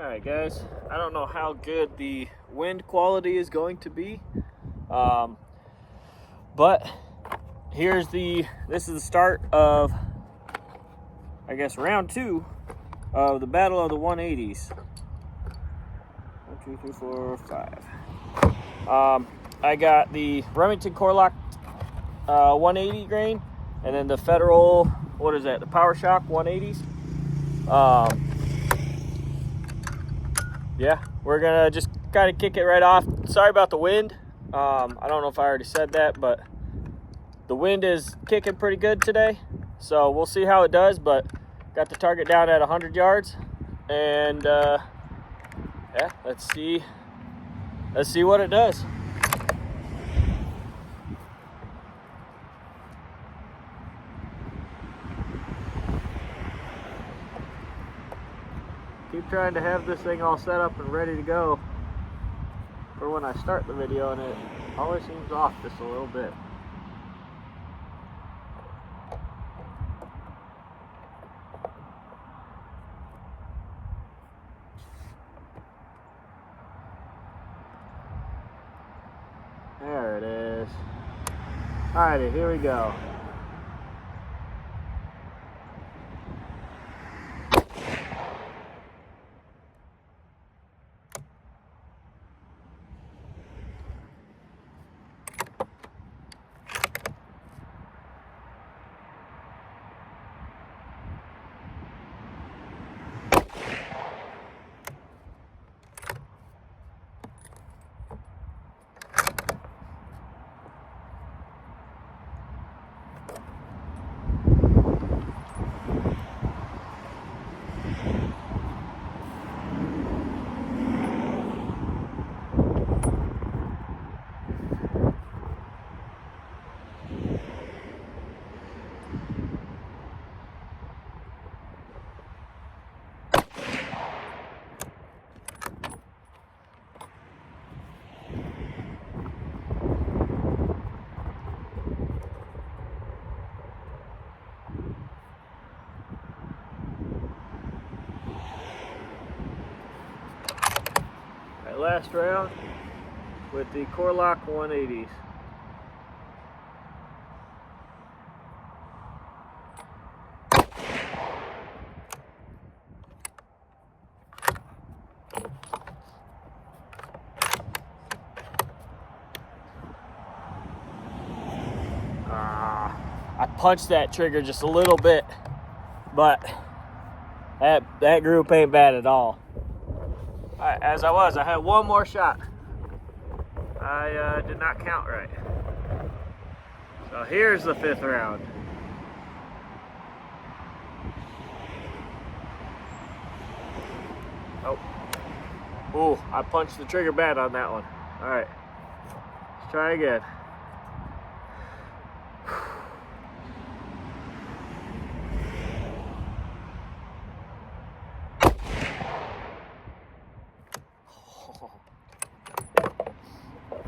Alright guys, I don't know how good the wind quality is going to be, but this is the start of, I guess, round 2 of the Battle of the 180s. 1, 2, 3, 4, 5. I got the Remington Core-lokt 180 grain, and then the Federal, what is that, the PowerShok 180s. Yeah, we're gonna just kind of kick it right off. Sorry about the wind. I don't know if I already said that, but the wind is kicking pretty good today, so we'll see how it does. But got the target down at 100 yards, and yeah, let's see what it does. Keep trying to have this thing all set up and ready to go for when I start the video, and it always seems off just a little bit. There it is. Alrighty, here we go. Last round with the Core-lokt 180s. I punched that trigger just a little bit, but that group ain't bad at all. As I had one more shot. I did not count right. So here's the 5th round. Oh, I punched the trigger bad on that one. All right, let's try again.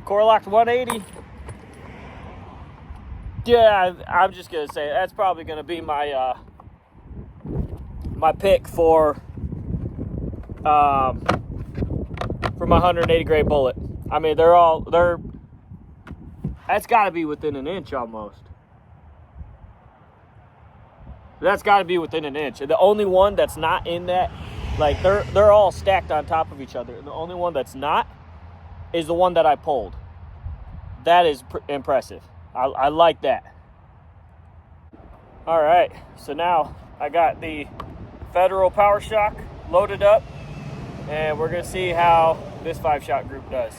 Core-lokt 180. Yeah, I'm just gonna say that's probably gonna be my my pick for my 180 grain bullet. I mean, that's got to be within an inch almost. That's got to be within an inch. And the only one that's not in that, like they're all stacked on top of each other. And the only one that's not is the one that I pulled. That is impressive. I like that. All right, so now I got the Federal PowerShok loaded up, and we're gonna see how this 5-shot group does.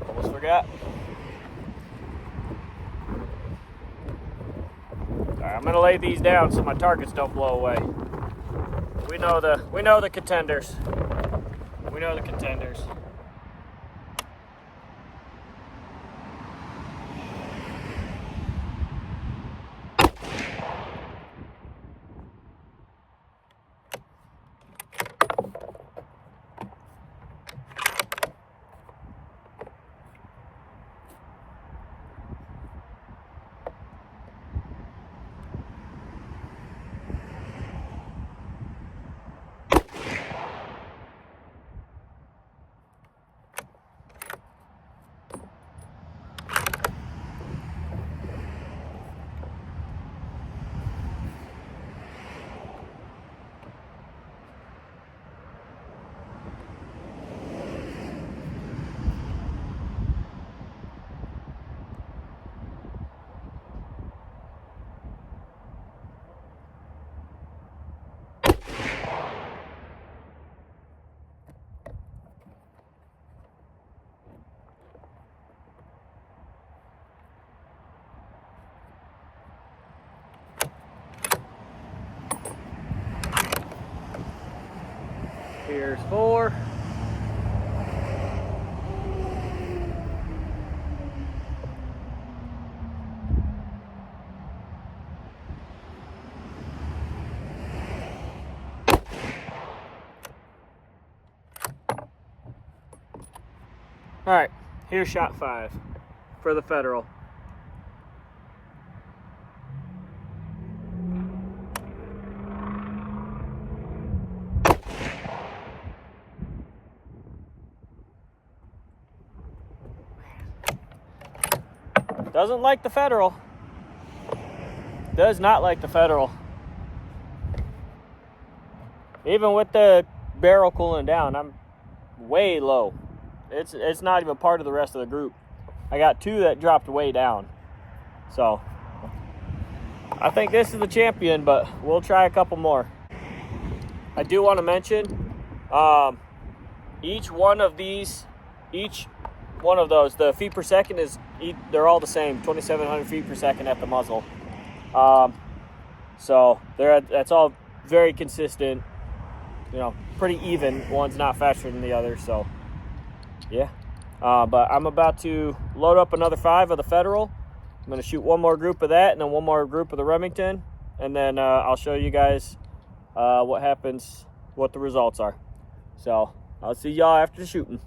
Almost forgot. Alright, I'm gonna lay these down so my targets don't blow away. We know the contenders. We know the contenders. Here's 4. All right, here's shot 5 for the Federal. Doesn't like the Federal. Does not like the Federal. Even with the barrel cooling down, I'm way low. It's not even part of the rest of the group. I got 2 that dropped way down. So I think this is the champion, but we'll try a couple more. I do want to mention each one of those, the feet per second they're all the same, 2,700 feet per second at the muzzle. So that's all very consistent, pretty even. One's not faster than the other, so yeah. But I'm about to load up another 5 of the Federal. I'm going to shoot one more group of that and then one more group of the Remington, and then I'll show you guys what happens, what the results are. So I'll see y'all after the shooting.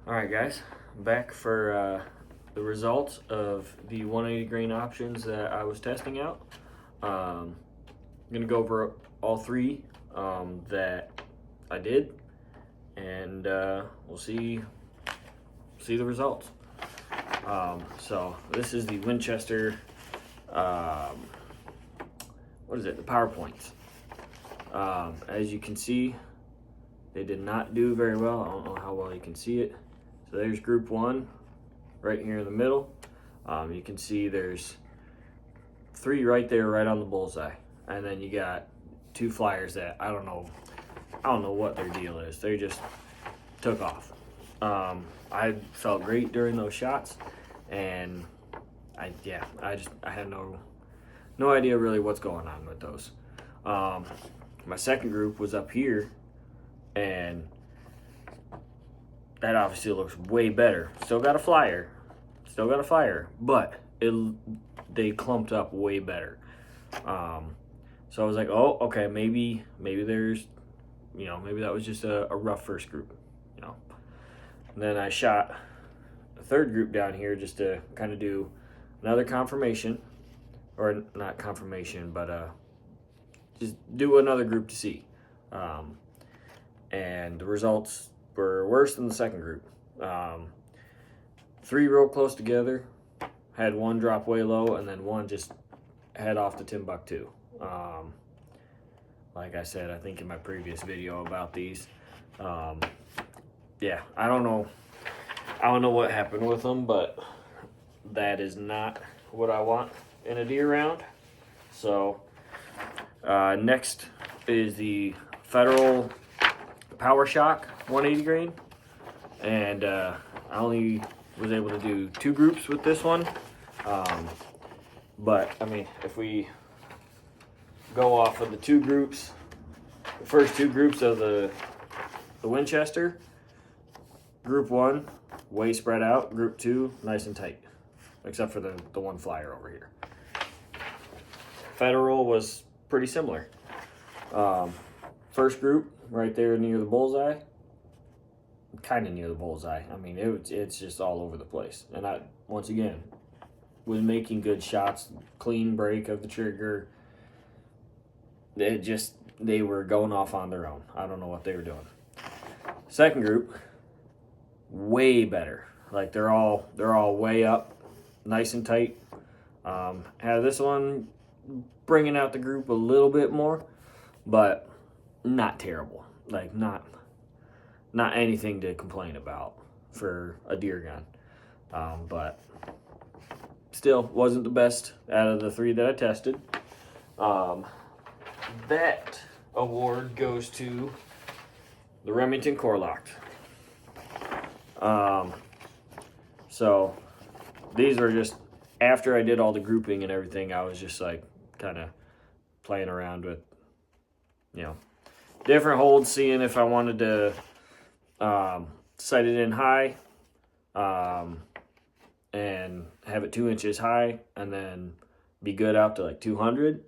All right, guys, back for the results of the 180 grain options that I was testing out. I'm gonna go over all 3 that I did, and we'll see the results. So this is the Winchester, what is it? The PowerPoints. As you can see, they did not do very well. I don't know how well you can see it. So there's group 1 right here in the middle. You can see there's 3 right there, right on the bullseye. And then you got 2 flyers that I don't know what their deal is. They just took off. I felt great during those shots, and I had no idea really what's going on with those. My second group was up here, and that obviously looks way better. Still got a flyer, but they clumped up way better. So I was like, oh, okay, maybe there's, maybe that was just a rough first group, And then I shot a third group down here just to kind of do another confirmation, or not confirmation, but just do another group to see. And the results were worse than the second group. 3 real close together, had 1 drop way low, and then 1 just head off to Timbuktu. Like I said, I think in my previous video about these, yeah, I don't know what happened with them, but that is not what I want in a deer round. So next is the Federal PowerShok 180 grain, and I only was able to do 2 groups with this one, but I mean, if we go off of the 2 groups, the first 2 groups of the Winchester, group 1 way spread out, group 2 nice and tight, except for the 1 flyer over here. Federal was pretty similar. First group right there near the bullseye, kind of near the bullseye. I mean, it's just all over the place. And I, once again, was making good shots, clean break of the trigger. They were going off on their own. I don't know what they were doing. Second group, way better. Like they're all way up, nice and tight. Had this one bringing out the group a little bit more, but not terrible. Like not anything to complain about for a deer gun. But still wasn't the best out of the 3 that I tested. That award goes to the Remington Core-lokt. So these are just, after I did all the grouping and everything, I was just like kind of playing around with, different holds, seeing if I wanted to sight it in high and have it 2 inches high, and then be good out to like 200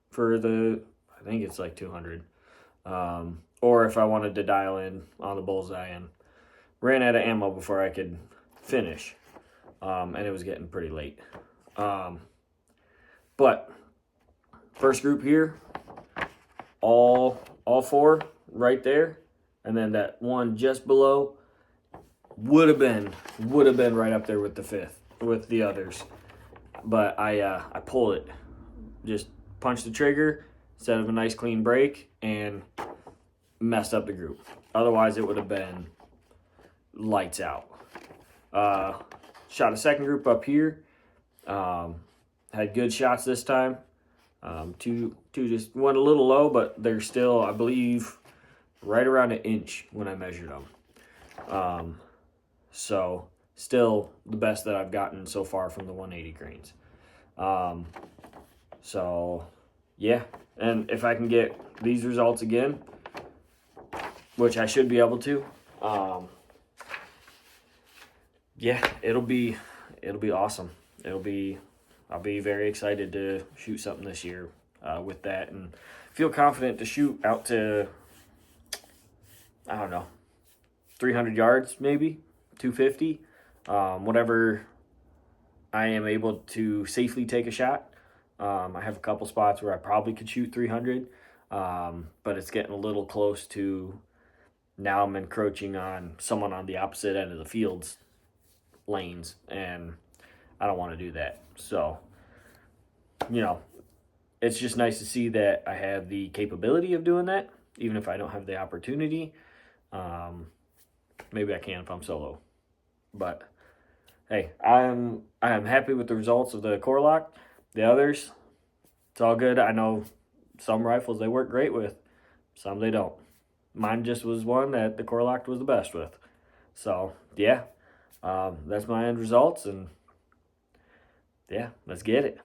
for the, I think it's like 200. Or if I wanted to dial in on the bullseye, and ran out of ammo before I could finish. And it was getting pretty late. But first group here, all four right there, and then that one just below would have been right up there with the fifth, with the others. But I pulled it, just punched the trigger instead of a nice clean break, and messed up the group. Otherwise, it would have been lights out. Shot a second group up here. Had good shots this time. Two just went a little low, but they're still, I believe, right around an inch when I measured them. So still the best that I've gotten so far from the 180 grains. So yeah, and if I can get these results again, which I should be able to, yeah, it'll be awesome. I'll be very excited to shoot something this year with that, and feel confident to shoot out to, I don't know, 300 yards maybe, 250, whatever I am able to safely take a shot. I have a couple spots where I probably could shoot 300, but it's getting a little close to, now I'm encroaching on someone on the opposite end of the field's lanes, and I don't want to do that. So, you know, it's just nice to see that I have the capability of doing that, even if I don't have the opportunity. Maybe I can if I'm solo. But hey, I am happy with the results of the Core-lokt. The others, it's all good. I know some rifles they work great with, some they don't. Mine just was one that the Core-lokt was the best with. So yeah, that's my end results, and yeah, let's get it.